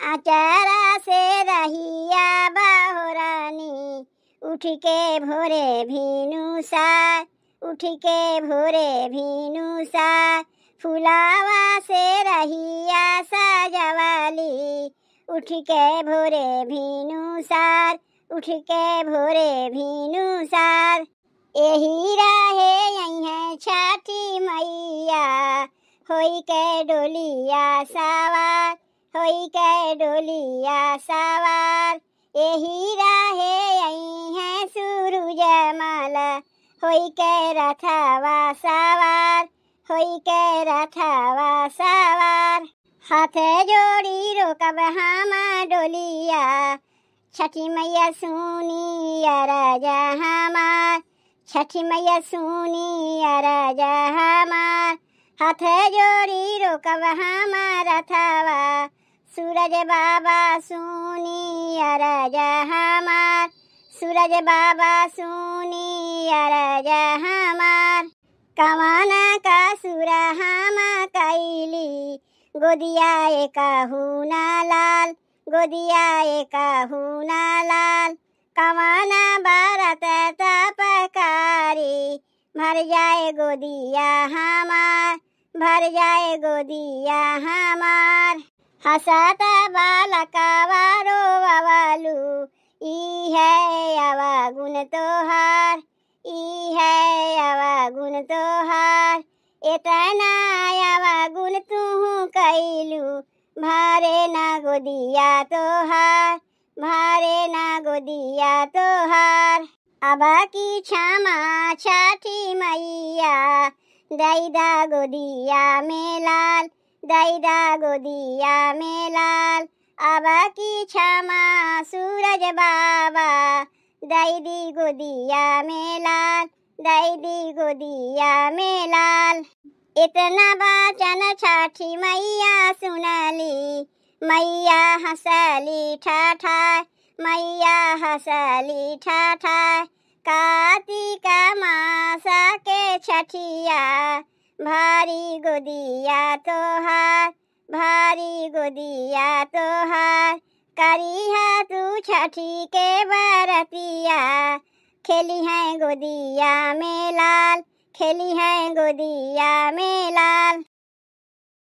आचारा से रहिया बहोरानी, उठ के भोरे भीनु सार, उठ के भोरे भीनु सार। फुलावा से रहिया सजवाली, उठ के भोरे भीनु सार, उठ के भोरे भीनु सार। यही रहे यही छठी मैया, होई के डोलिया सवार, होई के डोलिया सवार। यही रहे यही है सूरज मल, होई के रथवा सवार, होई के रथवा सवार। हाथ जोड़ी रोकब हम डोलिया, छठी मैया सुनी अरजा हमार, छठी मैया सुनी अरजा हमार। हाथ जोड़ी रोकब हम रथवा, सूरज बाबा सुनी अरजा हमार, सूरज बाबा सुनी अरजा हमार। कवन का सुर हम कैली, गोदिया कहूना लाल, गोदिया कहूना लाल। कवन बरत तपकारी, भर जाए गोदिया हमार, भर जाए गोदिया हमार। हसत बालकवा रोवलु, ई है अवगुण तोहार, ई है अवगुण तोहार। इतना अवगुण तू कैलू, भरे ना गोदिया तोहार, भरे ना गोदिया तोहार। अब की क्षमा छठी मैया, दैदा गोदिया में लाल, दैदा गोदिया में लाल। अब की क्षमा सूरज बाबा, दैदी गोदिया में लाल, दैदी गोदिया में लाल। इतना वचन छठी मैया सुनली, मैया हंसली ठाठाय, मैया हंसली ठाठाय। कार्तिक मास के छठिया, भारी गोदिया तोहार, भारी गोदिया तोहार। करिहा तू छठी के बरतिया, खेली है गोदिया में लाल, खेली है गोदिया में लाल।